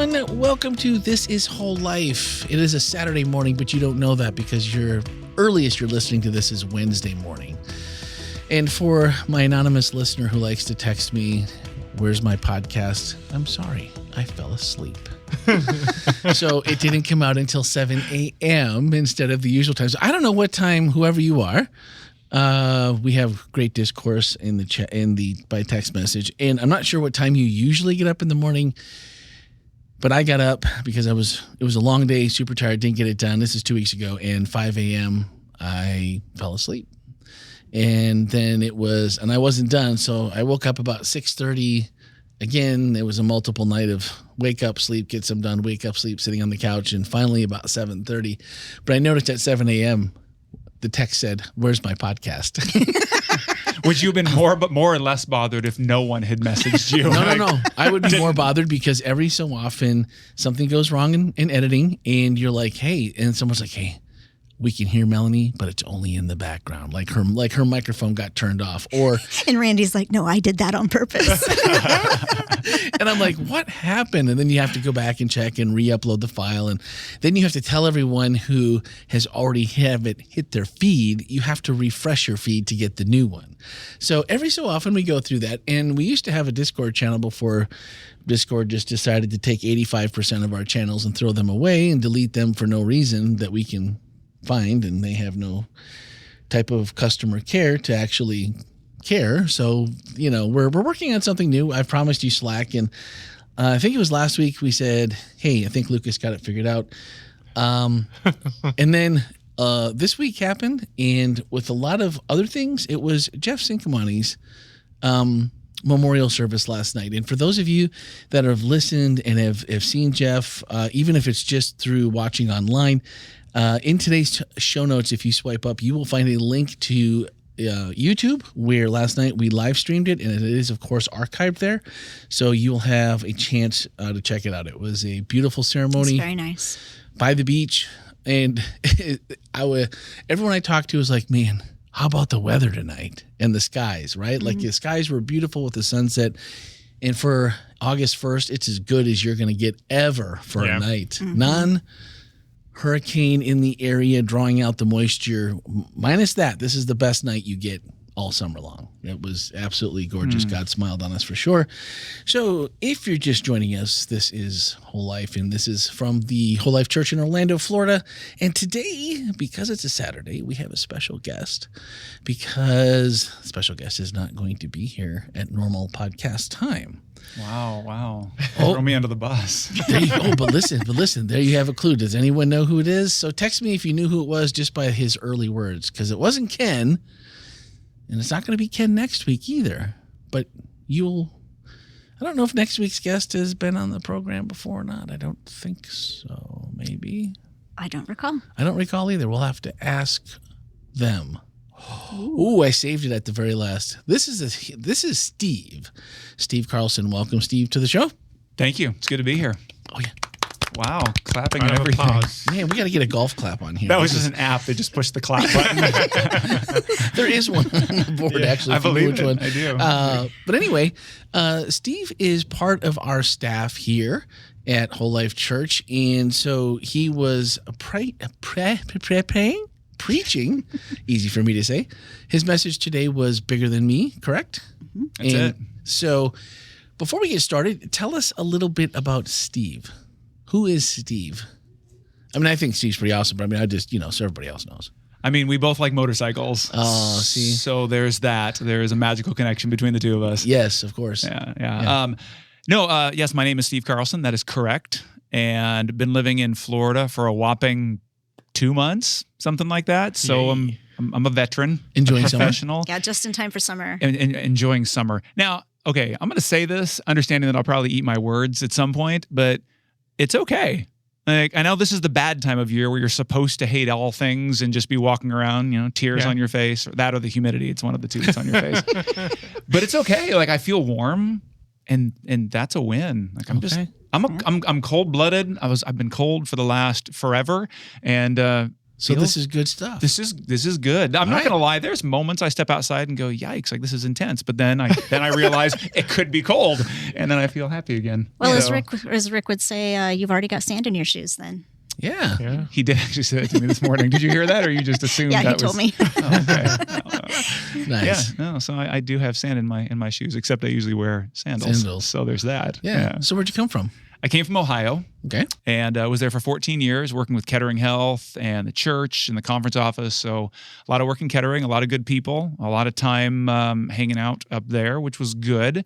everyone. Welcome to This Is Whole Life. It is a Saturday morning, but you don't know that because your earliest you're listening to this is Wednesday morning. And for my anonymous listener who likes to text me, where's my podcast? I'm sorry, I fell asleep. So it didn't come out until 7 a.m. instead of the usual time. So I don't know what time, whoever you are. We have great discourse in the chat, by text message, and I'm not sure what time you usually get up in the morning, but I got up because it was a long day, super tired, didn't get it done. This is 2 weeks ago, and 5 a.m. I fell asleep, and then I wasn't done, so I woke up about 6:30. Again, it was a multiple night of wake up, sleep, get some done, wake up, sleep, sitting on the couch, and finally about 7:30. But I noticed at 7 a.m. the text said, "Where's my podcast?" Would you have been more or less bothered if no one had messaged you? No. I would be more bothered because every so often something goes wrong in editing, and you're like, "Hey," and someone's like, "Hey, we can hear Melanie, but it's only in the background. Like her microphone got turned off." And Randy's like, "No, I did that on purpose." And I'm like, "What happened?" And then you have to go back and check and re-upload the file. And then you have to tell everyone who has already have it hit their feed, you have to refresh your feed to get the new one. So every so often we go through that. And we used to have a Discord channel before Discord just decided to take 85% of our channels and throw them away and delete them for no reason that we can find, and they have no type of customer care to actually care. So, we're working on something new. I've promised you Slack, and I think it was last week we said, "Hey, I think Lucas got it figured out." And then this week happened, and with a lot of other things, it was Jeff Sincomani's memorial service last night. And for those of you that have listened and have seen Jeff, even if it's just through watching online, in today's show notes, if you swipe up, you will find a link to YouTube, where last night we live streamed it, and it is, of course, archived there. So you will have a chance to check it out. It was a beautiful ceremony. It's very nice. By the beach. And everyone I talked to was like, "Man, how about the weather tonight and the skies," right? Mm-hmm. Like the skies were beautiful with the sunset. And for August 1st, it's as good as you're going to get ever for a night. Mm-hmm. Hurricane in the area, drawing out the moisture. Minus that, this is the best night you get all summer long. It was absolutely gorgeous. God smiled on us for sure. So if you're just joining us, this is Whole Life, and this is from the Whole Life Church in Orlando, Florida. And today, because it's a Saturday, we have a special guest, because the special guest is not going to be here at normal podcast time. Wow. Throw me under the bus. There you go. But listen, there you have a clue. Does anyone know who it is? So text me if you knew who it was just by his early words, because it wasn't Ken, and it's not going to be Ken next week either. But I don't know if next week's guest has been on the program before or not. I don't think so. Maybe. I don't recall. I don't recall either. We'll have to ask them. Ooh, I saved it at the very last. This is Steve. Steve Carlson. Welcome, Steve, to the show. Thank you. It's good to be here. Oh, yeah. Wow. Clapping and everything. Man, we got to get a golf clap on here. That was just an app. They just pushed the clap button. There is one on the board, actually. I believe which it. One. I do. But anyway, Steve is part of our staff here at Whole Life Church. And so he was preaching, easy for me to say. His message today was bigger than me, correct? Mm-hmm. That's it. So before we get started, tell us a little bit about Steve. Who is Steve? I mean, I think Steve's pretty awesome, but I mean, I just, so everybody else knows. I mean, we both like motorcycles. Oh, see. So there's that. There is a magical connection between the two of us. Yes, of course. Yeah. Yes, my name is Steve Carlson. That is correct. And been living in Florida for a whopping 2 months, something like that. So I'm a veteran, enjoying a professional. Yeah, just in time for summer. And enjoying summer. Now, okay, I'm going to say this, understanding that I'll probably eat my words at some point, but it's okay. Like, I know this is the bad time of year where you're supposed to hate all things and just be walking around, tears on your face, or that or the humidity. It's one of the two that's on your face. But it's okay. Like, I feel warm, and that's a win. Like, I'm cold-blooded. I've been cold for the last forever, and So this is good stuff. This is good. I'm not going to lie. There's moments I step outside and go, yikes, like this is intense. But then I realize it could be cold, and then I feel happy again. Well, as Rick would say, you've already got sand in your shoes then. Yeah. He did actually say that to me this morning. Did you hear that, or you just assumed Yeah, that he told me. Oh, okay. Nice. Yeah. No. So I do have sand in my shoes, except I usually wear sandals. So there's that. Yeah. So where'd you come from? I came from Ohio. Okay. And was there for 14 years working with Kettering Health and the church and the conference office. So a lot of work in Kettering, a lot of good people, a lot of time hanging out up there, which was good.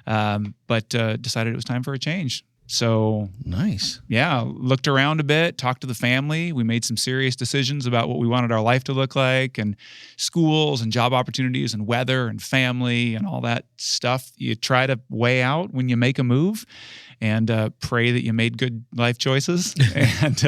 But decided it was time for a change. So nice. Yeah, looked around a bit, talked to the family. We made some serious decisions about what we wanted our life to look like, and schools and job opportunities and weather and family and all that stuff you try to weigh out when you make a move, and pray that you made good life choices. And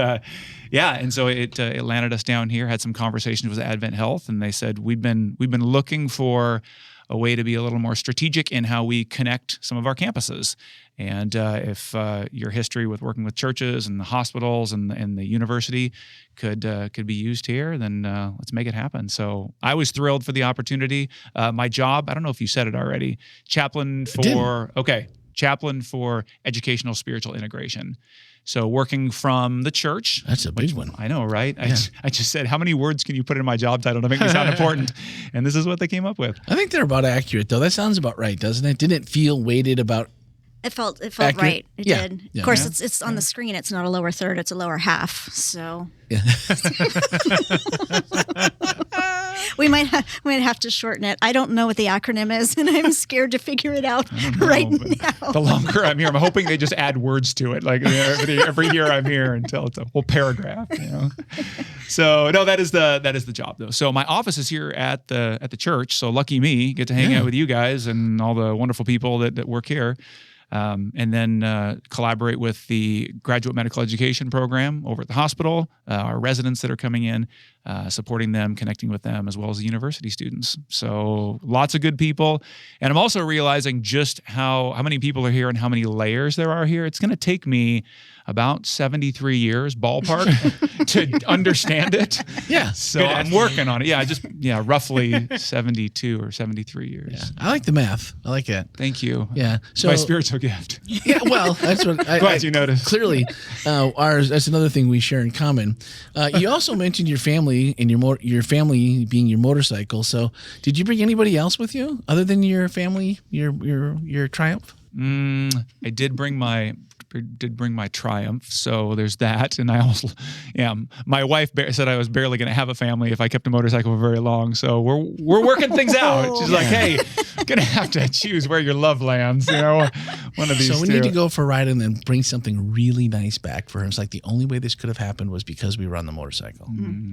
and so it landed us down here. Had some conversations with Advent Health, and they said we've been looking for a way to be a little more strategic in how we connect some of our campuses. And if your history with working with churches and the hospitals and the university could be used here, then let's make it happen. So I was thrilled for the opportunity. My job, I don't know if you said it already, chaplain for educational spiritual integration. So working from the church. That's a big one. I know, right? Yeah. I just said, how many words can you put in my job title to make me sound important? And this is what they came up with. I think they're about accurate, though. That sounds about right, doesn't it? Didn't it feel weighted about? It felt accurate? right. It did. Yeah. Of course, it's on the screen. It's not a lower third. It's a lower half. So we might have to shorten it. I don't know what the acronym is, and I'm scared to figure it out right now. The longer I'm here, I'm hoping they just add words to it. Like every year I'm here until it's a whole paragraph. So no, that is the job though. So my office is here at the church. So lucky me, get to hang out with you guys and all the wonderful people that work here. And then collaborate with the graduate medical education program over at the hospital, our residents that are coming in, supporting them, connecting with them, as well as the university students. So lots of good people. And I'm also realizing just how many people are here and how many layers there are here. It's going to take me about 73 years, ballpark, to understand it. Yeah. So I'm working on it. Roughly 72 or 73 years. Yeah. I like the math. I like it. Thank you. Yeah. So my spiritual gift. Yeah. Well, that's what glad you noticed. Clearly, that's another thing we share in common. You also mentioned your family and your family being your motorcycle. So did you bring anybody else with you other than your family, your Triumph? I did bring my Triumph, so there's that. And I also, my wife said I was barely going to have a family if I kept a motorcycle for very long. So we're working things out. She's like, hey, gonna have to choose where your love lands. One of these. So we need to go for a ride and then bring something really nice back for her. It's like the only way this could have happened was because we were on the motorcycle.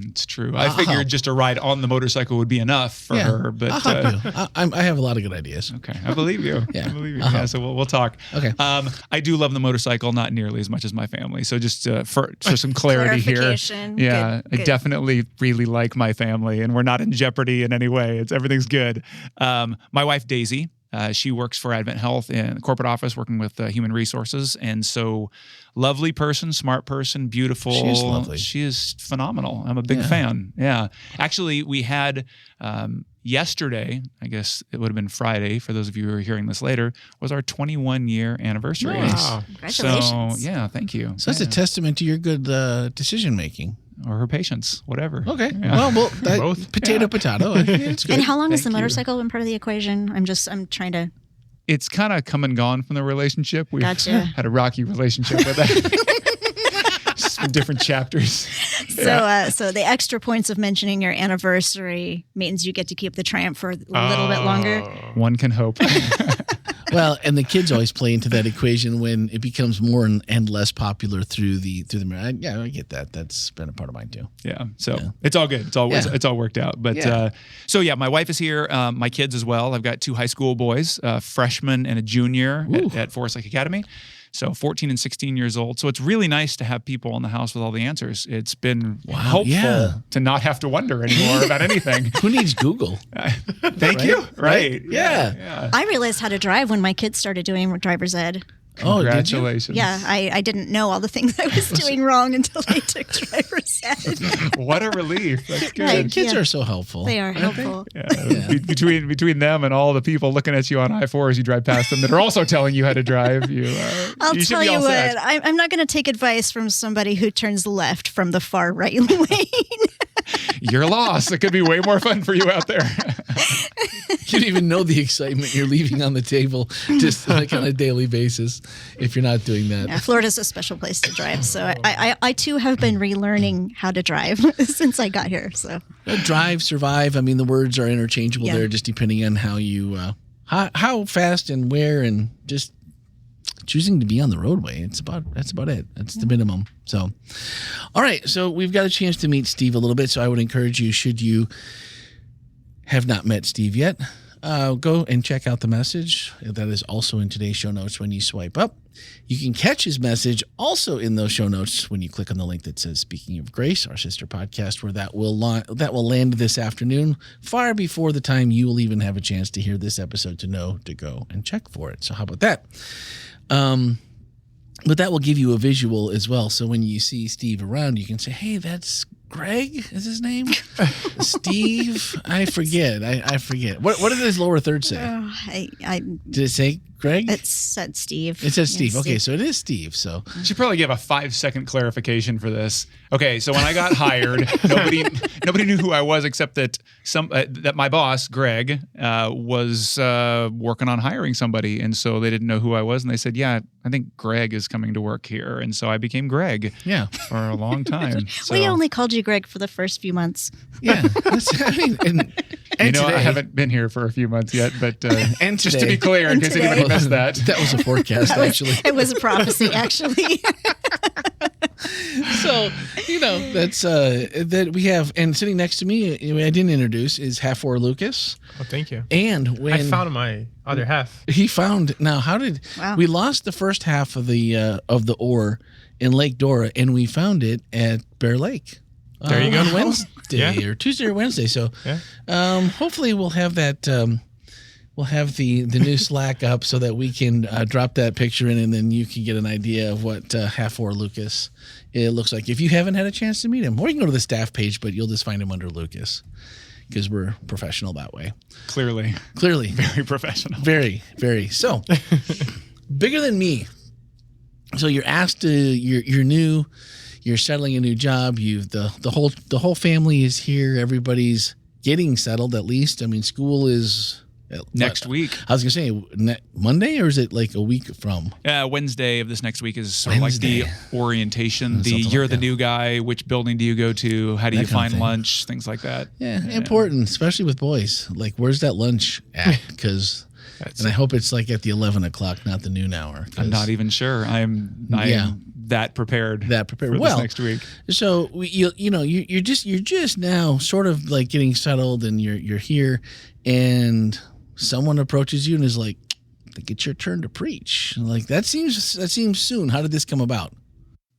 It's true. I figured just a ride on the motorcycle would be enough for her. But I have a lot of good ideas. Okay, I believe you. Yeah. I believe you. Yeah, so we'll talk. Okay. I do love the motorcycle, not nearly as much as my family. So just for some clarity here. Yeah, good. I definitely really like my family, and we're not in jeopardy in any way. Everything's good. My wife Daisy, she works for Advent Health in the corporate office, working with human resources, and so lovely person, smart person, beautiful. She is lovely. She is phenomenal. I'm a big fan. Yeah, actually, we had. Yesterday, I guess it would have been Friday, for those of you who are hearing this later, was our 21-year anniversary. Nice. Congratulations. So, thank you. So that's a testament to your good decision-making. Or her patience, whatever. Okay. Yeah. Well, Both. potato. It's good. And how long has the Thank you. motorcycle been part of the equation? I'm trying to. It's kind of come and gone from the relationship. We've Gotcha. had a rocky relationship with that. Some different chapters. So the extra points of mentioning your anniversary means you get to keep the Triumph for a little bit longer. One can hope. Well, and the kids always play into that equation when it becomes more and less popular through the mirror. I get that. That's been a part of mine too. Yeah. So it's all good. It's all worked out. But my wife is here. My kids as well. I've got 2 high school boys, a freshman and a junior at Forest Lake Academy. So 14 and 16 years old. So it's really nice to have people in the house with all the answers. It's been helpful to not have to wonder anymore about anything. Who needs Google? Thank you. Right. Yeah. I realized how to drive when my kids started doing driver's ed. Oh, did you? Congratulations. Yeah, I didn't know all the things I was doing wrong until I took driver's ed. What a relief. That's good. Right. Kids Yeah. are so helpful. They are aren't helpful. Yeah. Between them and all the people looking at you on I-4 as you drive past them that are also telling you how to drive, I'll should tell be you all what, set. I'm not going to take advice from somebody who turns left from the far right lane. You're lost. It could be way more fun for you out there. You don't even know the excitement you're leaving on the table just like on a daily basis if you're not doing that. Yeah, Florida's a special place to drive. So I too have been relearning how to drive since I got here. So Drive, survive. I mean, the words are interchangeable Yeah. there, just depending on how you, how fast and where, and just choosing to be on the roadway. That's about it. That's the minimum. So, all right. So we've got a chance to meet Steve a little bit. So I would encourage you, should you have not met Steve yet, go and check out the message. That is also in today's show notes when you swipe up. You can catch his message also in those show notes when you click on the link that says Speaking of Grace, our sister podcast, where that will land this afternoon, far before the time you will even have a chance to hear this episode to know to go and check for it. So how about that? But that will give you a visual as well. So when you see Steve around, you can say, hey, that's Greg is his name? Steve? I forget. I forget. What did his lower third say? Did it say Greg? It said Steve. It said Steve. Yes, Okay, so it is Steve. So You should probably give a 5-second clarification for this. Okay, so when I got hired, nobody knew who I was except that that my boss, Greg, was working on hiring somebody, and so they didn't know who I was, and they said, "Yeah, I think Greg is coming to work here," and so I became Greg. Yeah, for a long time. So, We only called you Greg for the first few months. yeah. And I today- haven't been here for a few months yet, but and just to today- be clear, in And case today. anybody missed that. That was a forecast, actually. It was a prophecy, actually. So, that's that we have, and sitting next to me, I didn't introduce, is Half-Or Lucas. Oh, thank you. And when I found my other half. he found, now how did Wow. we lost the first half of the ore in Lake Dora, and we found it at Bear Lake. There you go. On Wednesday Yeah. or Tuesday or Wednesday. So, Yeah. hopefully we'll have that. We'll have the new Slack up so that we can drop that picture in, and then you can get an idea of what Half-Or Lucas it looks like. If you haven't had a chance to meet him, or you can go to the staff page, but you'll just find him under Lucas because we're professional that way. Clearly, very professional. Very, very. So, bigger than me. So you're asked to. You're new. You're settling a new job. The whole family is here. Everybody's getting settled at least. I mean, school is Next week. I was gonna say Monday, or is it like a week from? Wednesday of this next week is sort of like Wednesday. the orientation. Something like You're the that. new guy. Which building do you go to? How do That you kind of find thing. lunch? Things like that. Yeah, important, especially with boys. Like, where's that lunch at? Because, and I hope it's like at the 11 o'clock, not the noon hour. 'cause I'm not even sure. I am that prepared. that prepared. for Well, this next week. So you're just now sort of like getting settled, and you're here, and someone approaches you and is like, "I think it's your turn to preach." Like that seems soon. How did this come about?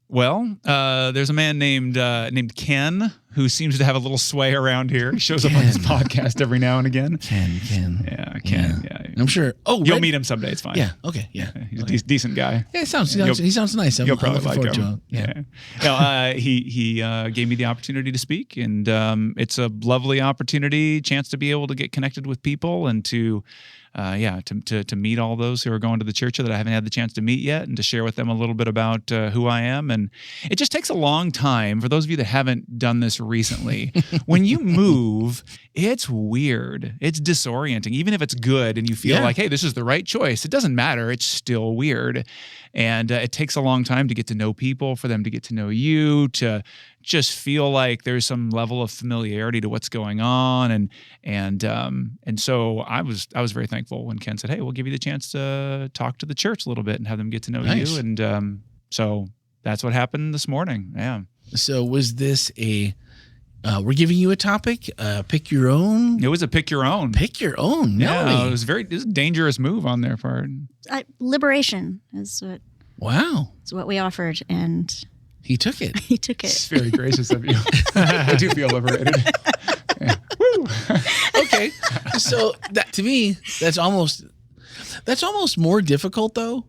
Well, there's a man named Ken who seems to have a little sway around here. He shows up on this podcast every now and again. Ken. Yeah, Ken. Yeah. I'm sure. Oh, You'll Red- meet him someday. It's fine. Yeah. Okay. Yeah. He's a decent guy. Yeah. He sounds nice. You'll probably looking like forward him. to Yeah. No, he gave me the opportunity to speak, and it's a lovely opportunity, chance to be able to get connected with people, and to meet all those who are going to the church that I haven't had the chance to meet yet, and to share with them a little bit about who I am. And it just takes a long time. For those of you that haven't done this recently, when you move, it's weird. It's disorienting. Even if it's good and you feel like, hey, this is the right choice, it doesn't matter. It's still weird. And it takes a long time to get to know people, for them to get to know you, to just feel like there's some level of familiarity to what's going on. And so I was very thankful when Ken said, hey, we'll give you the chance to talk to the church a little bit and have them get to know you. And so that's what happened this morning. Yeah. So was this we're giving you a topic, pick your own? It was a pick your own. Pick your own. Yeah, Melanie. it was a dangerous move on their part. Liberation is Wow. what we offered, and He took it. he took It's it. very gracious of you. I do feel liberated. Yeah. Woo. Okay. So that to me, that's almost more difficult though,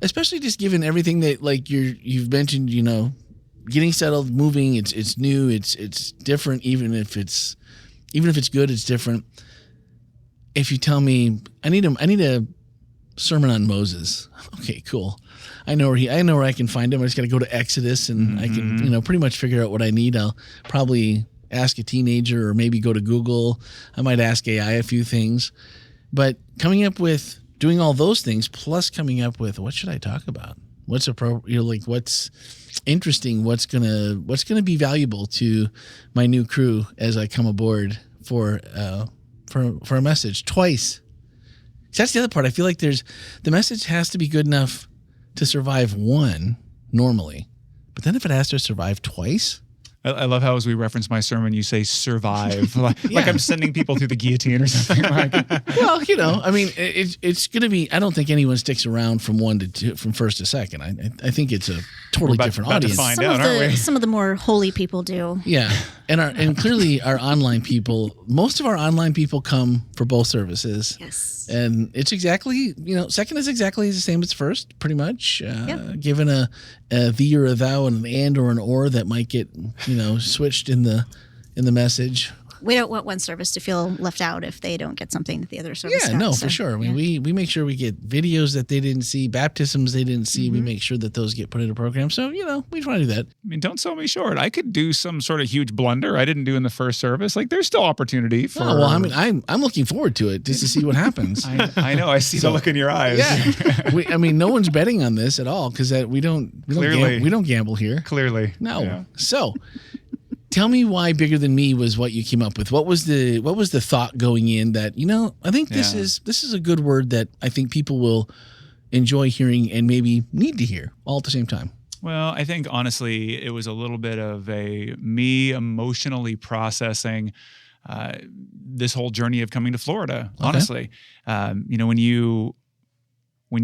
especially just given everything that like you've mentioned, you know, getting settled, moving, it's new, it's different, even if it's good, it's different. If you tell me I need a sermon on Moses, okay, cool. I know where I can find him. I just got to go to Exodus, and I can, you know, pretty much figure out what I need. I'll probably ask a teenager, or maybe go to Google. I might ask AI a few things, but coming up with doing all those things, plus coming up with what should I talk about? What's what's interesting? What's gonna be valuable to my new crew as I come aboard for a message twice. That's the other part. I feel like the message has to be good enough to survive one normally, but then if it has to survive twice. I love how, as we reference my sermon, you say survive. like I'm sending people through the guillotine or something. Well, you know, I mean, it's going to be, I don't think anyone sticks around from one to two, from first to second. I think it's a totally different audience. To find out, aren't we? Some of the more holy people do. Yeah. And clearly our online people, most of our online people come for both services. Yes. And it's exactly, you know, second is exactly the same as first, pretty much. Given a thee or a thou and an and or an or that might get, you know, switched in the message. We don't want one service to feel left out if they don't get something that the other service got. Yeah, no, for sure. I mean, we make sure we get videos that they didn't see, baptisms they didn't see. We make sure that those get put into program. So, you know, we try to do that. I mean, don't sell me short. I could do some sort of huge blunder I didn't do in the first service. Like, there's still opportunity for. Oh, well, I mean, I'm looking forward to it just to see what happens. I know. I see the look in your eyes. Yeah. I mean, no one's betting on this at all because we don't gamble here. Clearly. No. Yeah. So. Tell me why Bigger Than Me was what you came up with. What was the thought going in that, you know, I think this is a good word that I think people will enjoy hearing and maybe need to hear all at the same time? Well, I think honestly, it was a little bit of me emotionally processing this whole journey of coming to Florida. Okay. Honestly, you know, when you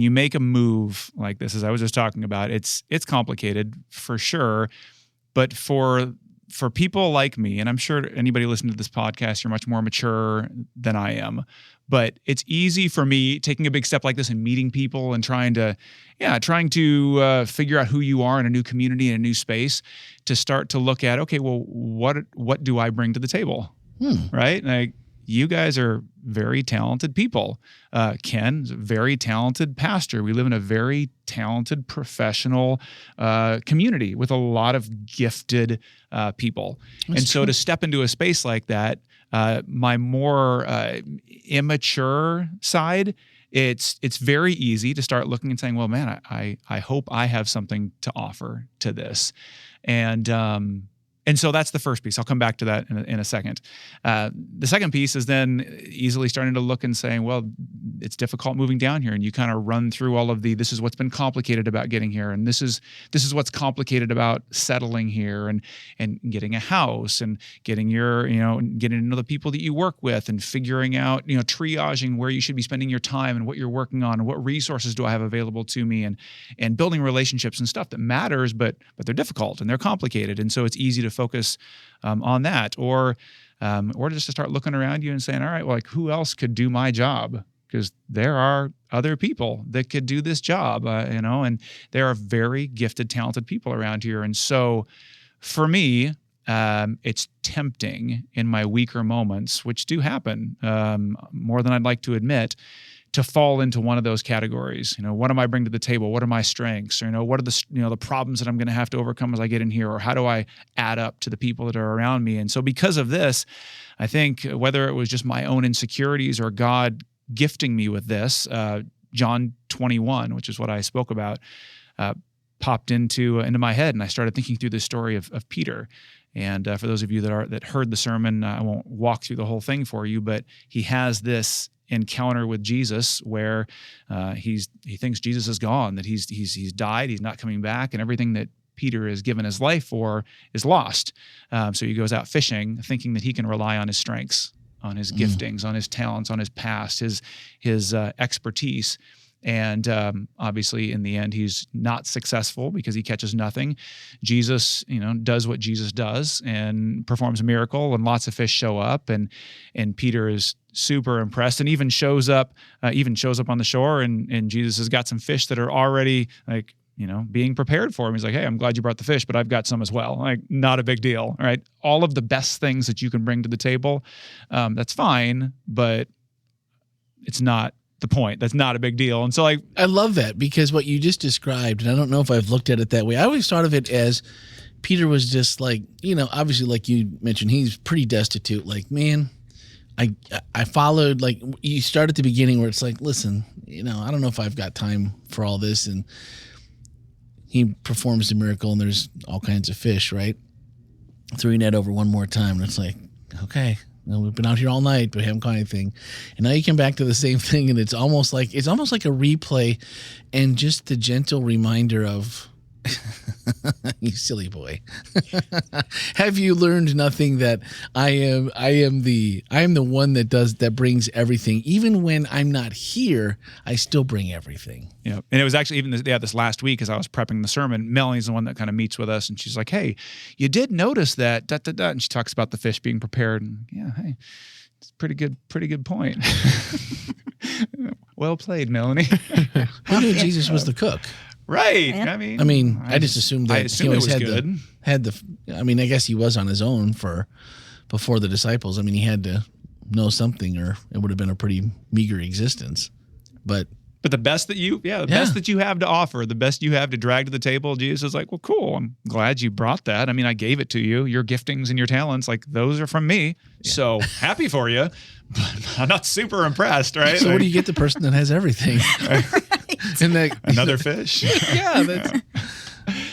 make a move like this, as I was just talking about, it's complicated for sure, but for people like me, and I'm sure anybody listening to this podcast, you're much more mature than I am, but it's easy for me taking a big step like this and meeting people and trying to figure out who you are in a new community, in a new space, to start to look at, okay, well, what do I bring to the table? Right? Like, you guys are very talented people. Ken's a very talented pastor. We live in a very talented professional community with a lot of gifted people. That's and so true. To step into a space like that, my more immature side, it's very easy to start looking and saying, well, man, I hope I have something to offer to this. And so that's the first piece. I'll come back to that in a second. The second piece is then easily starting to look and saying, well, it's difficult moving down here. And you kind of run through all of this is what's been complicated about getting here. And this is what's complicated about settling here and getting a house and getting getting to know the people that you work with and figuring out, triaging where you should be spending your time and what you're working on and what resources do I have available to me and building relationships and stuff that matters, but they're difficult and they're complicated. And so it's easy to focus on that, or just to start looking around you and saying, all right, well, like, who else could do my job? Because there are other people that could do this job, and there are very gifted, talented people around here. And so for me, it's tempting in my weaker moments, which do happen more than I'd like to admit, to fall into one of those categories. What am I bring to the table? What are my strengths? What are the problems that I'm going to have to overcome as I get in here? Or how do I add up to the people that are around me? And so because of this, I think whether it was just my own insecurities or God gifting me with this, John 21, which is what I spoke about, popped into my head, and I started thinking through this story of Peter. And for those of you that heard the sermon, I won't walk through the whole thing for you, but he has this encounter with Jesus where he thinks Jesus is gone, that he's died, he's not coming back, and everything that Peter has given his life for is lost. So he goes out fishing, thinking that he can rely on his strengths, on his giftings, on his talents, on his past, his expertise. And obviously, in the end, he's not successful because he catches nothing. Jesus, does what Jesus does and performs a miracle, and lots of fish show up, and Peter is super impressed, and even shows up on the shore, and Jesus has got some fish that are already being prepared for him. He's like, hey, I'm glad you brought the fish, but I've got some as well. Like, not a big deal, right? All of the best things that you can bring to the table, that's fine, but it's not the point. That's not a big deal. And so I love that, because what you just described, and I don't know if I've looked at it that way. I always thought of it as Peter was just like, obviously, like you mentioned, he's pretty destitute. Like, man, I followed, like, you start at the beginning where it's like, listen, I don't know if I've got time for all this. And he performs the miracle, and there's all kinds of fish, right? Threw your net over one more time, and it's like, okay, we've been out here all night, but we haven't caught anything. And now you come back to the same thing, and it's almost like a replay, and just the gentle reminder of, you silly boy, have you learned nothing that I am the one that brings everything. Even when I'm not here, I still bring everything. And it was actually even this last week, as I was prepping the sermon, Melanie's the one that kind of meets with us, and she's like, hey, you did notice that, and she talks about the fish being prepared, and hey, it's pretty good point. Well played, Melanie. Who knew Jesus was the cook? Right. Yeah. I mean, I just assumed that he always had the. I mean, I guess he was on his own before the disciples. I mean, he had to know something, or it would have been a pretty meager existence. But the best that best that you have to offer, the best you have to drag to the table, Jesus is like, well, cool. I'm glad you brought that. I mean, I gave it to you. Your giftings and your talents, like, those are from me. Yeah. So happy for you, but I'm not super impressed, right? So what do you get the person that has everything? And another fish? Yeah,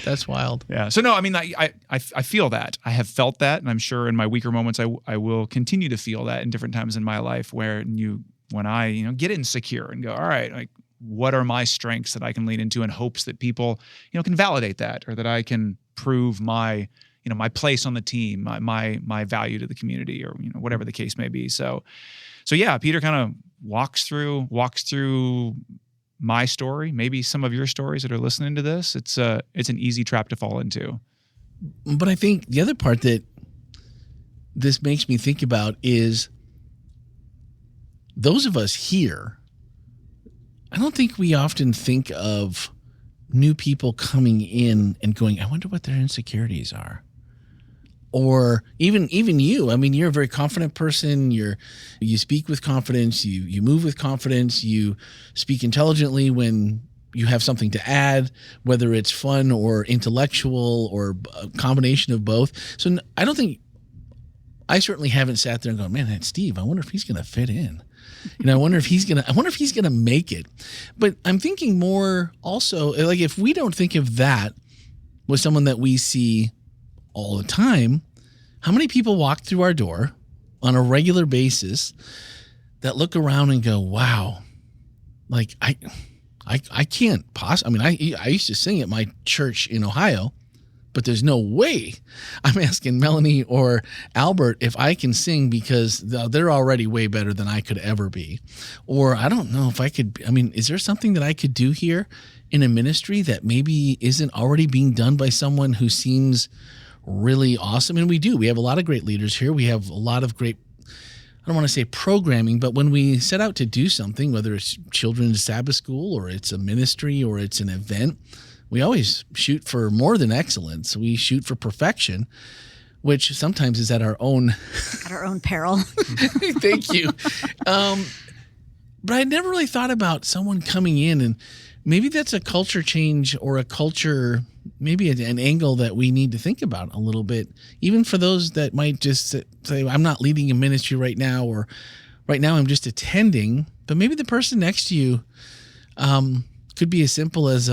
that's wild. Yeah. So no, I mean, I feel that. I have felt that, and I'm sure in my weaker moments I will continue to feel that in different times in my life when I get insecure and go, all right, like, what are my strengths that I can lean into in hopes that people can validate that, or that I can prove my my place on the team, my value to the community, or whatever the case may be. So yeah, Peter kind of walks through my story, maybe some of your stories that are listening to this. It's an easy trap to fall into. But I think the other part that this makes me think about is those of us here, I don't think we often think of new people coming in and going, I wonder what their insecurities are. Or even you. I mean, you're a very confident person. You speak with confidence. You move with confidence. You speak intelligently when you have something to add, whether it's fun or intellectual or a combination of both. So I certainly haven't sat there and gone, man, that's Steve. I wonder if he's going to fit in. I wonder if he's gonna make it. But I'm thinking more also, like, if we don't think of that with someone that we see all the time, how many people walk through our door on a regular basis that look around and go, wow, like I can't possibly. I mean, I used to sing at my church in Ohio, but there's no way I'm asking Melanie or Albert if I can sing, because they're already way better than I could ever be. Or I don't know if I could. I mean, is there something that I could do here in a ministry that maybe isn't already being done by someone who seems really awesome? And we do. We have a lot of great leaders here. We have a lot of great, I don't want to say programming, but when we set out to do something, whether it's children's Sabbath school or it's a ministry or it's an event, we always shoot for more than excellence. We shoot for perfection, which sometimes is at our own peril. Thank you. But I never really thought about someone coming in, and maybe that's a culture change or a culture, maybe an angle that we need to think about a little bit, even for those that might just say, I'm not leading a ministry right now, or right now I'm just attending. But maybe the person next to you could be as simple as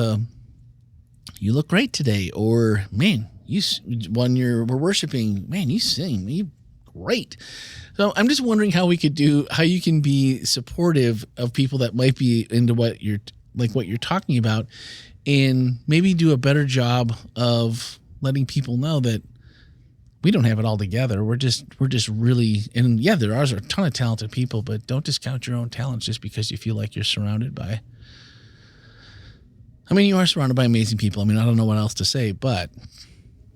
you look great today, or man, we're worshiping, man, you sing, you great. So I'm just wondering how you can be supportive of people that might be into what you're talking about, and maybe do a better job of letting people know that we don't have it all together. We're just really, and yeah, there are a ton of talented people, but don't discount your own talents just because you feel like you're surrounded by I mean, you are surrounded by amazing people. I mean, I don't know what else to say, but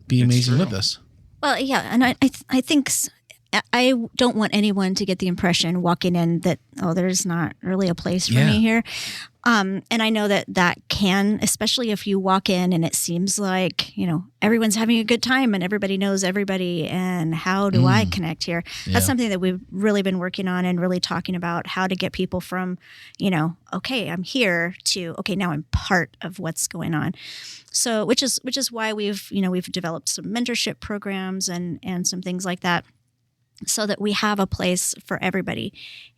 be It's amazing true. with us. Well, yeah, and I think I don't want anyone to get the impression walking in that, oh, there's not really a place for me here. And I know that can, especially if you walk in and it seems like, everyone's having a good time and everybody knows everybody, and how do I connect here? That's something that we've really been working on and really talking about, how to get people from, okay, I'm here, to, okay, now I'm part of what's going on. So, which is why we've developed some mentorship programs and some things like that, so that we have a place for everybody.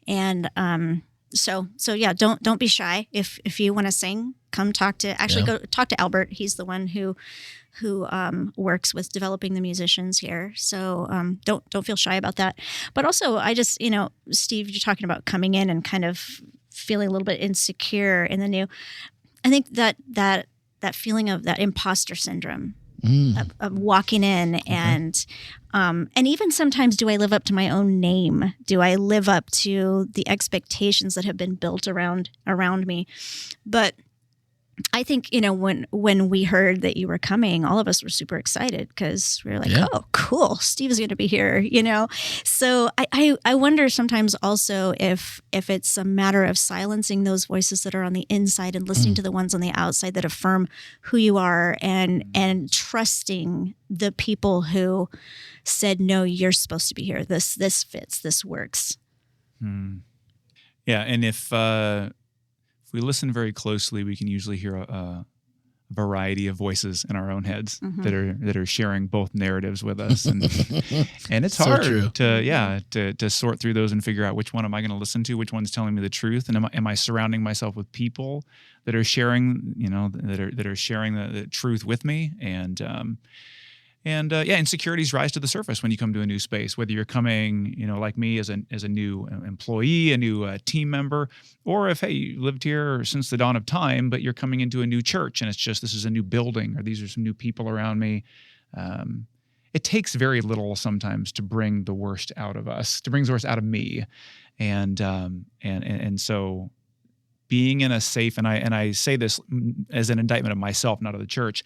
And so yeah, don't be shy. If you want to sing, come talk to go talk to Albert. He's the one who works with developing the musicians here. So don't feel shy about that. But also, I just, Steve, you're talking about coming in and kind of feeling a little bit insecure in the new. I think that feeling of that imposter syndrome. Of walking in and even sometimes, do I live up to my own name? Do I live up to the expectations that have been built around me? But I think, when we heard that you were coming, all of us were super excited, because we were like, oh, cool, Steve is going to be here, So I wonder sometimes also if it's a matter of silencing those voices that are on the inside and listening to the ones on the outside that affirm who you are, and trusting the people who said, no, you're supposed to be here. This fits, this works. Yeah, and if we listen very closely, we can usually hear a variety of voices in our own heads that are sharing both narratives with us, and it's hard to sort through those and figure out which one am I going to listen to, which one's telling me the truth, and am I surrounding myself with people that are sharing, that are sharing the truth with me, and insecurities rise to the surface when you come to a new space, whether you're coming, like me, as a new employee, a new team member, or if, hey, you lived here since the dawn of time, but you're coming into a new church and it's just, this is a new building, or these are some new people around me. It takes very little sometimes to bring the worst out of us, to bring the worst out of me. And so being in a safe, and I say this as an indictment of myself, not of the church,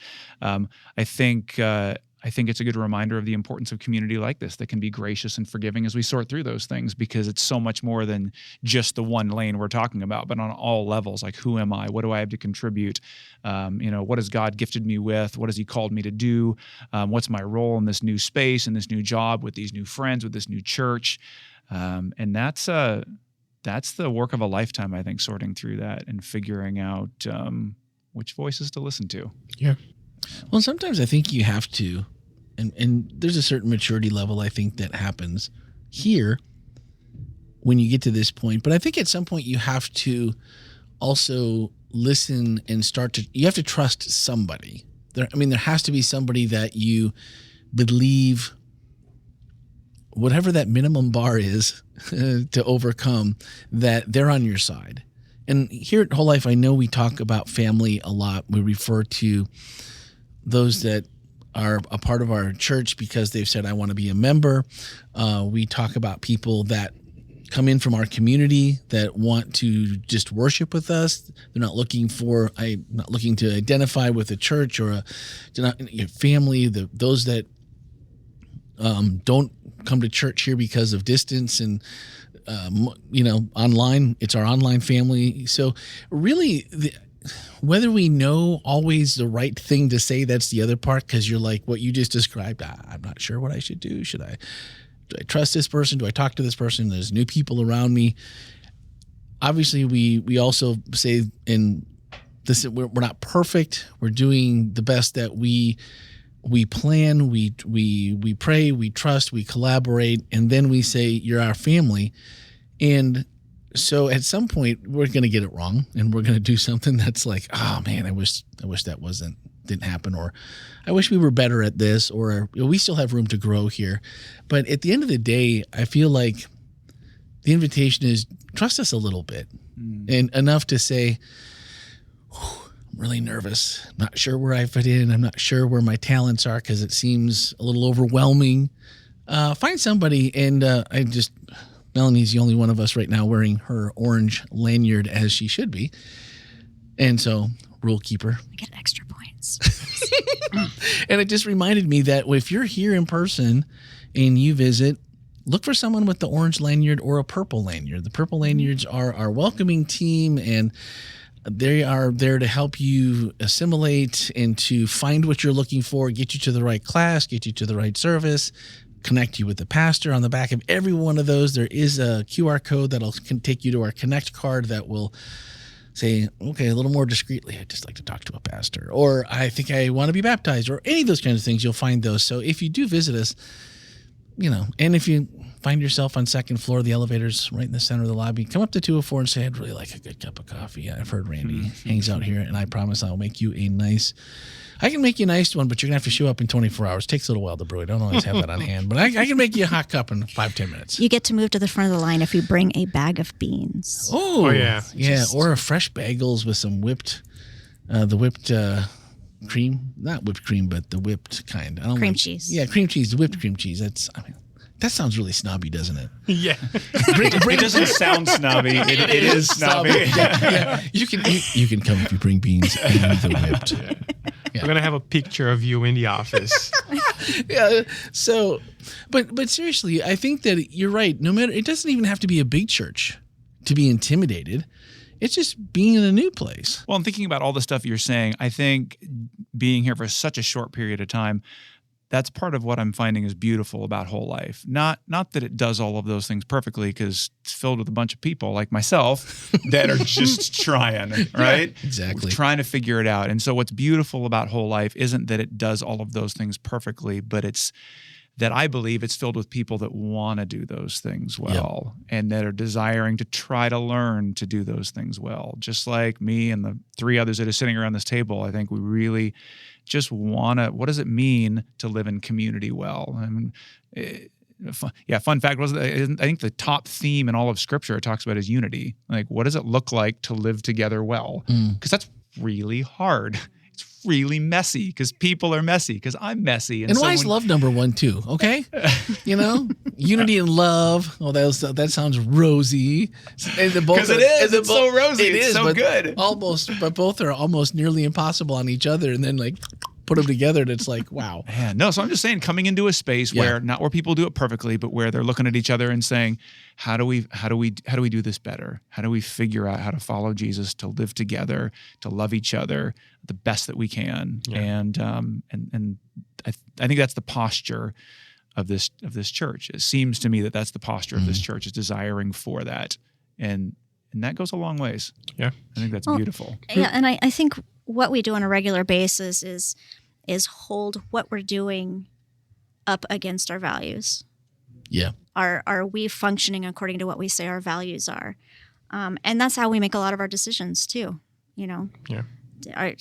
I think it's a good reminder of the importance of community like this that can be gracious and forgiving as we sort through those things, because it's so much more than just the one lane we're talking about, but on all levels. Like, who am I? What do I have to contribute? What has God gifted me with? What has He called me to do? What's my role in this new space, in this new job, with these new friends, with this new church? And that's the work of a lifetime, I think, sorting through that and figuring out which voices to listen to. Yeah. Well, sometimes I think you have to, and there's a certain maturity level, I think, that happens here when you get to this point. But I think at some point you have to also listen and you have to trust somebody. There has to be somebody that you believe, whatever that minimum bar is to overcome, that they're on your side. And here at Whole Life, I know we talk about family a lot. We refer to those that are a part of our church because they've said, I want to be a member. We talk about people that come in from our community that want to just worship with us. They're not looking to identify with a church or a family. Those that don't come to church here because of distance and online. It's our online family. So really, whether we know always the right thing to say, that's the other part, because you're like what you just described. I'm not sure what I should do. Do I trust this person? Do I talk to this person? There's new people around me. Obviously, we also say in this, we're not perfect. We're doing the best that we plan, we pray, we trust, we collaborate, and then we say, you're our family. And so at some point we're going to get it wrong, and we're going to do something that's like, oh man, I wish that didn't happen, or I wish we were better at this, or we still have room to grow here. But at the end of the day, I feel like the invitation is trust us a little bit, and enough to say, I'm really nervous. I'm not sure where I fit in. I'm not sure where my talents are because it seems a little overwhelming. Find somebody, and Melanie's the only one of us right now wearing her orange lanyard as she should be. And so, rule keeper. I get extra points. And it just reminded me that if you're here in person and you visit, look for someone with the orange lanyard or a purple lanyard. The purple lanyards are our welcoming team, and they are there to help you assimilate and to find what you're looking for, get you to the right class, get you to the right service, connect you with the pastor. On the back of every one of those, there is a QR code that'll can take you to our Connect card that will say, okay, a little more discreetly, I'd just like to talk to a pastor, or I think I want to be baptized, or any of those kinds of things. You'll find those. So if you do visit us, and if you find yourself on second floor, the elevator's right in the center of the lobby, come up to 204 and say, I'd really like a good cup of coffee. I've heard Randy hangs out here, and I promise I'll make you I can make you a nice one, but you're going to have to show up in 24 hours. It takes a little while to brew. I don't always have that on hand, but I can make you a hot cup in 5-10 minutes. You get to move to the front of the line if you bring a bag of beans. Oh yeah. Yeah, or a fresh bagels with some whipped cream. Not whipped cream, but the whipped kind. Cream cheese. Yeah, cream cheese, the whipped cream cheese. That sounds really snobby, doesn't it? Yeah. It doesn't sound snobby. It is snobby. Yeah. You can come if you bring beans and the whipped. We're going to have a picture of you in the office. Yeah. So, but seriously, I think that you're right. No matter, it doesn't even have to be a big church to be intimidated. It's just being in a new place. Well, I'm thinking about all the stuff you're saying. I think being here for such a short period of time, that's part of what I'm finding is beautiful about whole life. Not that it does all of those things perfectly, because it's filled with a bunch of people like myself that are just trying, right? Yeah, exactly. Trying to figure it out. And so what's beautiful about whole life isn't that it does all of those things perfectly, but it's that I believe it's filled with people that want to do those things well, and that are desiring to try to learn to do those things well. Just like me and the three others that are sitting around this table, I think we really just want to, what does it mean to live in community well? I mean, fun fact was, I think the top theme in all of Scripture it talks about is unity. Like, what does it look like to live together well? Because that's really hard. It's really messy because people are messy because I'm messy. And why is love number one too? Okay, unity and love. Oh, that sounds rosy. Because it is. It's so rosy. It's so good. But both are almost nearly impossible on each other. And then put them together, and it's like, wow. Yeah, no. So I'm just saying, coming into a space where not where people do it perfectly, but where they're looking at each other and saying, how do we do this better? How do we figure out how to follow Jesus, to live together, to love each other the best that we can? Yeah. And I think that's the posture of this church. It seems to me that that's the posture of this church, is desiring for that, and that goes a long ways. Yeah, I think that's beautiful. Yeah, and I think what we do on a regular basis is hold what we're doing up against our values. Yeah. Are we functioning according to what we say our values are? And that's how we make a lot of our decisions too. Yeah. Our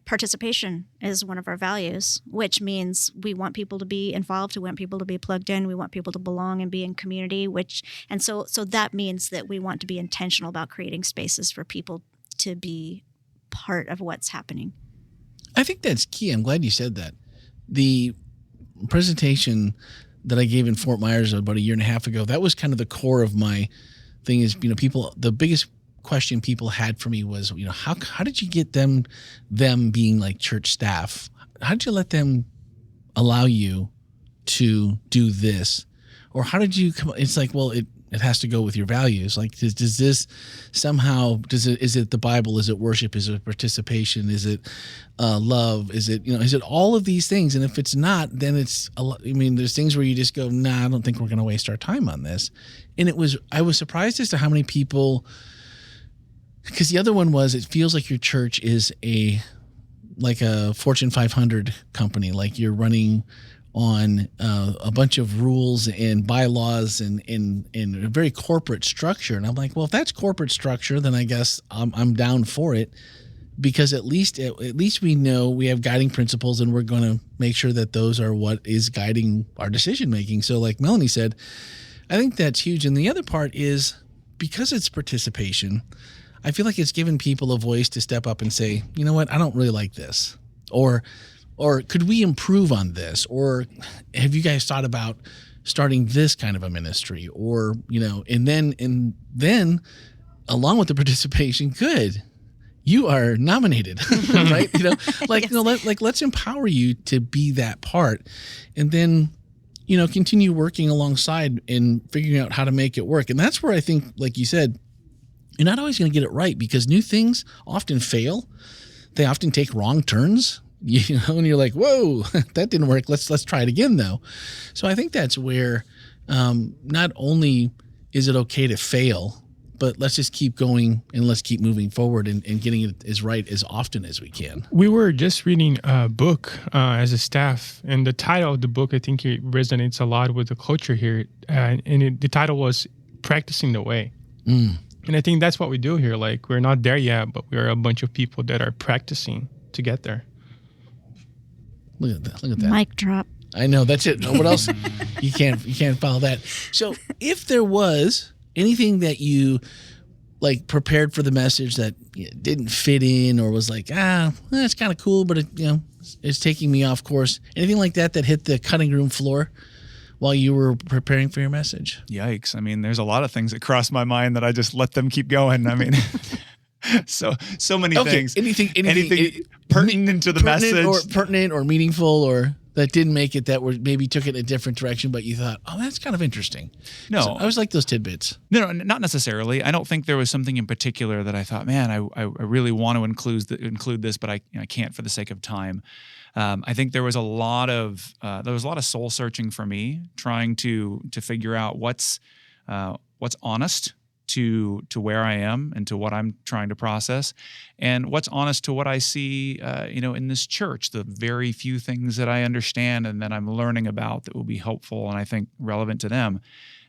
participation is one of our values, which means we want people to be involved, we want people to be plugged in, we want people to belong and be in community, so that means that we want to be intentional about creating spaces for people to be part of what's happening. I think that's key. I'm glad you said that. The presentation that I gave in Fort Myers about a year and a half ago, that was kind of the core of my thing is, people, the biggest question people had for me was, how did you get them being like church staff? How did you let them allow you to do this? Or how did you come? It's like, well, it has to go with your values. Like, does this somehow, is it the Bible? Is it worship? Is it participation? Is it love? Is it all of these things? And if it's not, then it's, there's things where you just go, nah, I don't think we're going to waste our time on this. And I was surprised as to how many people, because the other one was, it feels like your church is like a Fortune 500 company, like you're running on a bunch of rules and bylaws and a very corporate structure. And I'm like, well, if that's corporate structure, then I guess I'm down for it, because at least we know we have guiding principles, and we're going to make sure that those are what is guiding our decision making. So like Melanie said, I think that's huge. And the other part is, because it's participation, I feel like it's given people a voice to step up and say, you know what, I don't really like this. Or could we improve on this? Or have you guys thought about starting this kind of a ministry? Or, and then along with the participation, good. you are nominated, right? Like, Yes. let's empower you to be that part, and then, continue working alongside and figuring out how to make it work. And that's where I think, like you said, you're not always going to get it right, because new things often fail. They often take wrong turns, and you're like, whoa, that didn't work. Let's try it again, though. So I think that's where not only is it okay to fail, but let's just keep going and let's keep moving forward and getting it as right as often as we can. We were just reading a book as a staff, and the title of the book, I think it resonates a lot with the culture here. The title was Practicing the Way. And I think that's what we do here. Like, we're not there yet, but we're a bunch of people that are practicing to get there. Look at that. Mic drop. I know, that's it. What else? You can't follow that. So if there was anything that you like prepared for the message that didn't fit in, or was like, it's kind of cool, but it's taking me off course, anything like that hit the cutting room floor while you were preparing for your message? Yikes. I mean, there's a lot of things that cross my mind that I just let them keep going. I mean, so many things. Anything pertinent to the message. Or pertinent or meaningful, or that didn't make it, that were maybe took it a different direction, but you thought, oh, that's kind of interesting. No. So I always like those tidbits. No, not necessarily. I don't think there was something in particular that I thought, man, I really want to include this, but I can't for the sake of time. I think there was a lot of soul searching for me, trying to figure out what's honest to where I am and to what I'm trying to process, and what's honest to what I see, in this church, the very few things that I understand and that I'm learning about that will be helpful and I think relevant to them.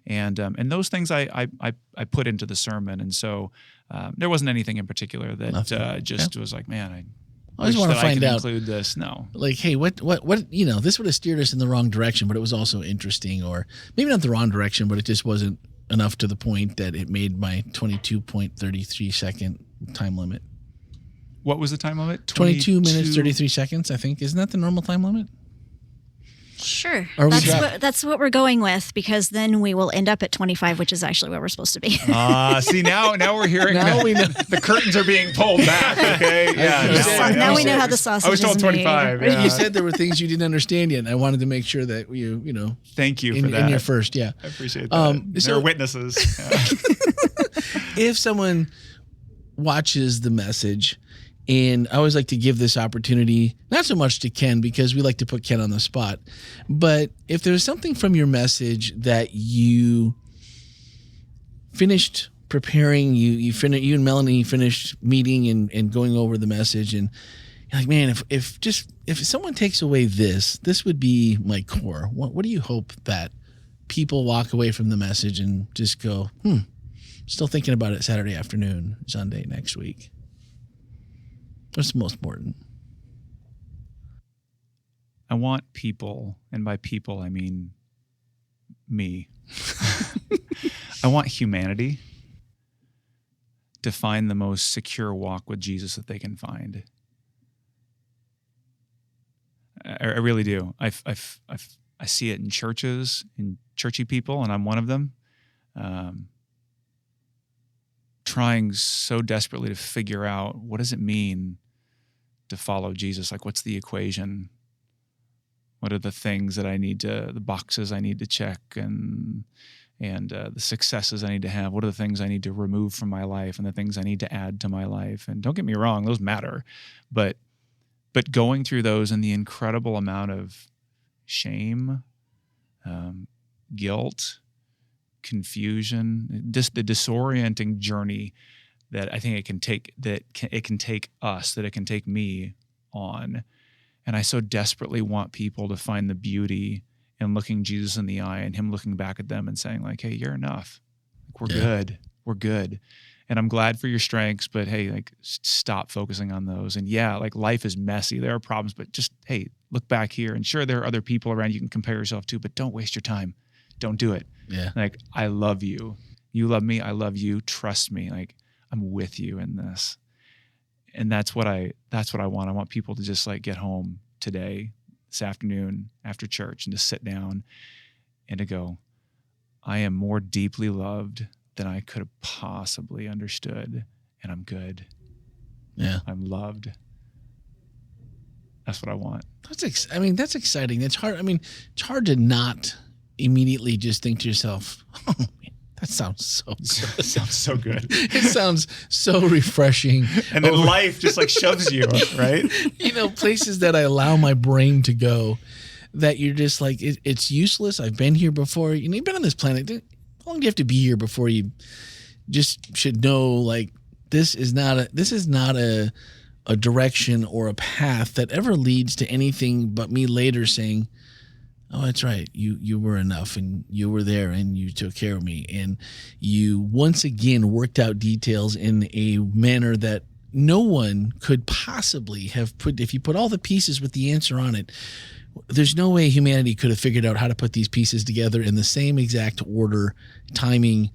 And those things I put into the sermon. And so there wasn't anything in particular that was like, man, I always want to find out. Include this. No. Like, hey, what, this would have steered us in the wrong direction, but it was also interesting, or maybe not the wrong direction, but it just wasn't enough to the point that it made my 22.33 second time limit. What was the time limit? 22 minutes, 33 seconds, I think. Isn't that the normal time limit? Sure. Or That's what we're going with, because then we will end up at 25, which is actually where we're supposed to be. See, now we're hearing we know. the curtains are being pulled back, okay? Yeah. Now we know how the sausage I was told is 25. made. Yeah. You said there were things you didn't understand yet, and I wanted to make sure that you Thank you for that. In your first, yeah. I appreciate that. There are witnesses. If someone watches the message, and I always like to give this opportunity, not so much to Ken, because we like to put Ken on the spot, but if there's something from your message that you finished preparing, you and Melanie finished meeting and going over the message, and you're like, man, if someone takes away this would be my core. What do you hope that people walk away from the message and just go, still thinking about it Saturday afternoon, Sunday next week? What's the most important? I want people, and by people I mean me. I want humanity to find the most secure walk with Jesus that they can find. I really do. I see it in churches, in churchy people, and I'm one of them. Trying so desperately to figure out, what does it mean to follow Jesus? Like, what's the equation? What are the things that the boxes I need to check, and the successes I need to have? What are the things I need to remove from my life, and the things I need to add to my life? And don't get me wrong, those matter, but going through those and the incredible amount of shame, guilt, confusion, just the disorienting journey that I think it can take us, that it can take me on. And I so desperately want people to find the beauty in looking Jesus in the eye and him looking back at them and saying, like, hey, you're enough. Like, we're good. And I'm glad for your strengths, but hey, like, stop focusing on those. And yeah, like, life is messy. There are problems, but just, hey, look back here. And sure, there are other people around you can compare yourself to, but don't waste your time. Don't do it. Yeah. Like, I love you. You love me. I love you. Trust me. Like, I'm with you in this. And that's what I want. I want people to just, like, get home today, this afternoon after church, and to sit down and to go, I am more deeply loved than I could have possibly understood, and I'm good. Yeah. I'm loved. That's what I want. That's exciting. It's hard. I mean, it's hard to not immediately just think to yourself, oh, man, that sounds so good. That sounds so good. It sounds so refreshing. And then life just like shoves you, right? Places that I allow my brain to go that you're just like, it's useless. I've been here before. You've been on this planet. How long do you have to be here before you just should know, like, this is not a direction or a path that ever leads to anything but me later saying, oh, that's right. You were enough, and you were there, and you took care of me, and you once again worked out details in a manner that no one could possibly have put. If you put all the pieces with the answer on it, there's no way humanity could have figured out how to put these pieces together in the same exact order, timing,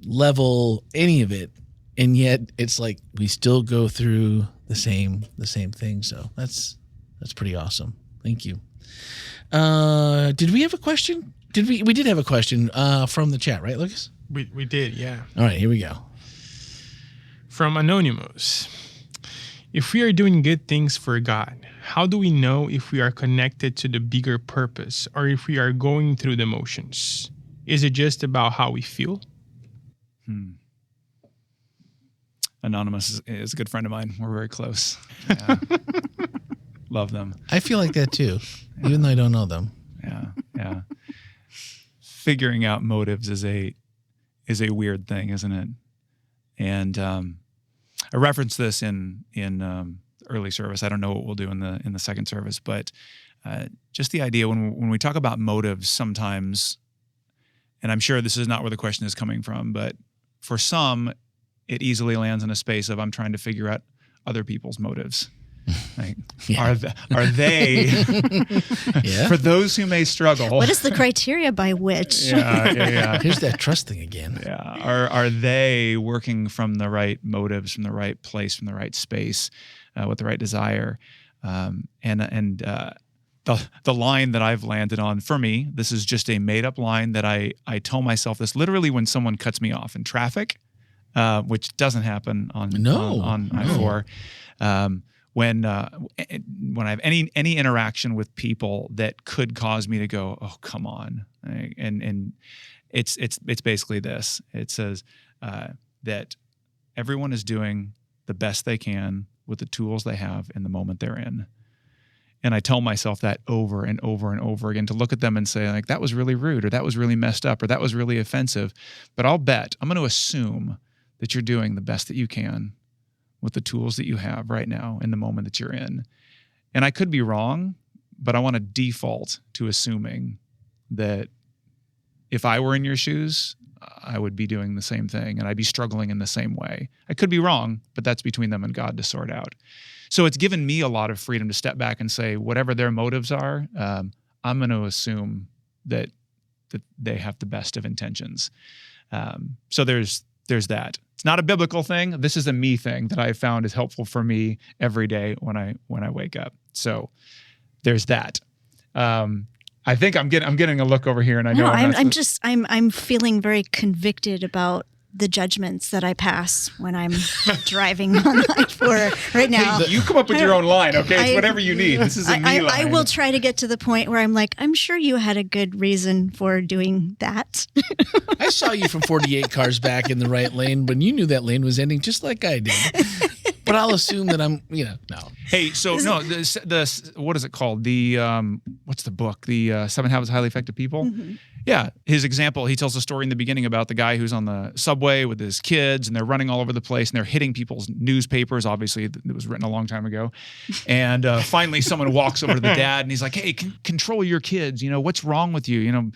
level, any of it. And yet it's like we still go through the same thing. So that's pretty awesome. Thank you. Did we have a question? We did have a question from the chat, right, Lucas? We did, yeah. All right, here we go. From Anonymous. If we are doing good things for God, how do we know if we are connected to the bigger purpose or if we are going through the motions? Is it just about how we feel? Anonymous is a good friend of mine. We're very close. Yeah. Love them. I feel like that too, even though I don't know them. Yeah. Figuring out motives is a weird thing, isn't it? And I referenced this in early service. I don't know what we'll do in the second service, but just the idea when we talk about motives sometimes, and I'm sure this is not where the question is coming from, but for some, it easily lands in a space of I'm trying to figure out other people's motives. Like, Yeah. Are they Yeah. for those who may struggle? What is the criteria by which? Yeah. Here's that trust thing again. Yeah. Are they working from the right motives, from the right place, from the right space, with the right desire? The line that I've landed on, for me, this is just a made up line that I tell myself this literally when someone cuts me off in traffic, which doesn't happen on I-4. When I have any interaction with people that could cause me to go, oh, come on, and it's basically this. It says that everyone is doing the best they can with the tools they have in the moment they're in. And I tell myself that over and over and over again, to look at them and say, like, that was really rude, or that was really messed up, or that was really offensive. But I'm going to assume that you're doing the best that you can with the tools that you have right now in the moment that you're in. And I could be wrong, but I want to default to assuming that if I were in your shoes, I would be doing the same thing and I'd be struggling in the same way. I could be wrong, but that's between them and God to sort out. So it's given me a lot of freedom to step back and say, whatever their motives are, I'm going to assume that they have the best of intentions. So there's that. It's not a biblical thing. This is a me thing that I found is helpful for me every day when I wake up. So there's that. I think I'm getting a look over here, and I know I'm feeling very convicted about the judgments that I pass when I'm driving on I-4 right now. Hey, you come up with your own line, okay? It's whatever you need. This is a me line. I will try to get to the point where I'm like, I'm sure you had a good reason for doing that. I saw you from 48 cars back in the right lane when you knew that lane was ending just like I did. But I'll assume that I'm, no. Hey, so the what is it called? The what's the book? The 7 Habits of Highly Effective People. Mm-hmm. Yeah, his example. He tells a story in the beginning about the guy who's on the subway with his kids, and they're running all over the place, and they're hitting people's newspapers. Obviously, it was written a long time ago. And finally, someone walks over to the dad, and he's like, "Hey, control your kids. What's wrong with you?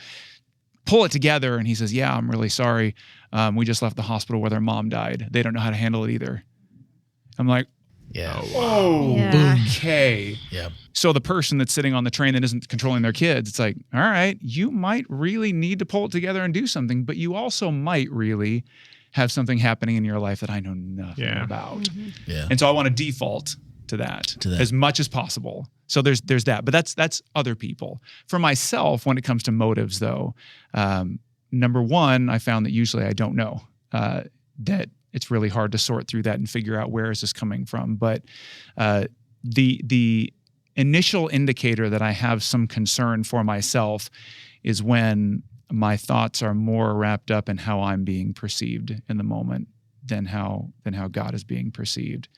Pull it together." And he says, "Yeah, I'm really sorry. We just left the hospital where their mom died. They don't know how to handle it either." I'm like, yeah. Oh, yeah. Okay. Yeah. So the person that's sitting on the train that isn't controlling their kids, it's like, all right, you might really need to pull it together and do something, but you also might really have something happening in your life that I know nothing about. Mm-hmm. Yeah. And so I want to default to that as much as possible. So there's that, but that's other people. For myself, when it comes to motives though, number one, I found that usually I don't know, that it's really hard to sort through that and figure out where is this coming from. But the initial indicator that I have some concern for myself is when my thoughts are more wrapped up in how I'm being perceived in the moment than how God is being perceived.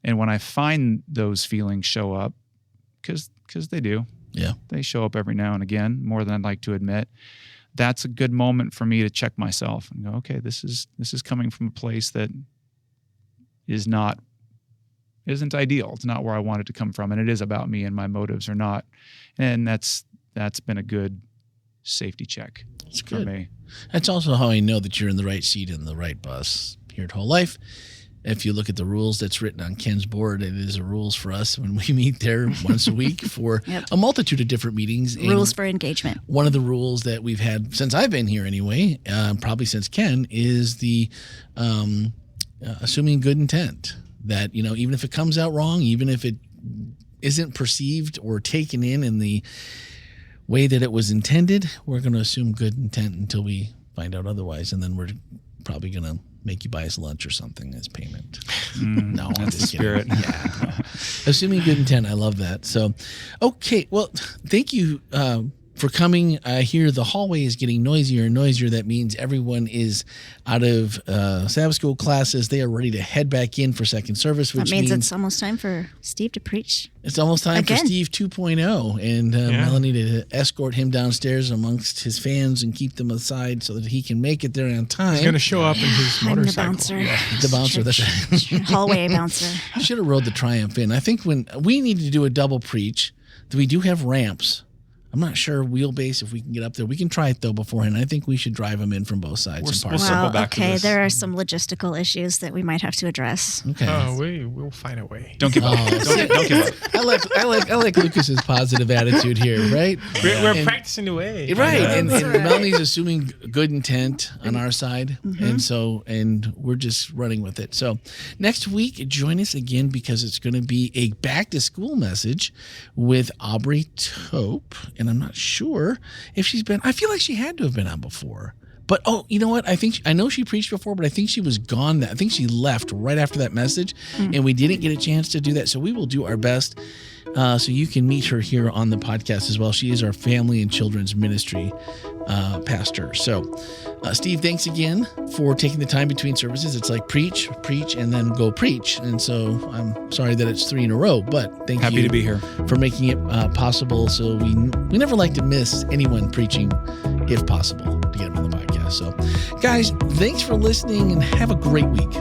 And when I find those feelings show up, because they do, they show up every now and again, more than I'd like to admit. That's a good moment for me to check myself and go, okay, this is coming from a place that isn't ideal. It's not where I want it to come from, and it is about me, and my motives are not. And that's been a good safety check for me. That's also how I know that you're in the right seat in the right bus here at Whole Life. If you look at the rules that's written on Ken's board, it is the rules for us when we meet there once a week for a multitude of different meetings. Rules for engagement. One of the rules that we've had since I've been here anyway, probably since Ken, is the assuming good intent. That, even if it comes out wrong, even if it isn't perceived or taken in the way that it was intended, we're going to assume good intent until we find out otherwise. And then we're probably going to make you buy us lunch or something as payment. No, that's the spirit. Yeah. Assuming good intent. I love that. So, okay. Well, thank you for coming. I hear the hallway is getting noisier and noisier. That means everyone is out of Sabbath school classes. They are ready to head back in for second service, which means it's almost time for Steve to preach. It's almost time for Steve 2.0 and Melanie to escort him downstairs amongst his fans and keep them aside so that he can make it there on time. He's going to show up in his motorcycle. I'm the bouncer. Yeah. The bouncer. That's hallway bouncer. Should have rode the Triumph in. I think when we need to do a double preach, we do have ramps. I'm not sure wheelbase if we can get up there. We can try it though beforehand. I think we should drive them in from both sides. Okay, there are some logistical issues that we might have to address. Okay. We'll find a way. Don't give up. Don't give up. I like Lucas's positive attitude here, right? We're practicing the way. Right. And Melanie's assuming good intent on our side. Mm-hmm. And we're just running with it. So next week, join us again because it's going to be a back to school message with Aubrey Toup. And I'm not sure if she's been. I feel like she had to have been on before. But you know what? I know she preached before, but I think she was gone. I think she left right after that message, and we didn't get a chance to do that. So we will do our best. So you can meet her here on the podcast as well. She is our family and children's ministry pastor. So, Steve, thanks again for taking the time between services. It's like preach, and then go preach. And so I'm sorry that it's 3 in a row, but thank you. Happy to be here. For making it possible. So we never like to miss anyone preaching, if possible, to get them on the podcast. So, guys, thanks for listening and have a great week.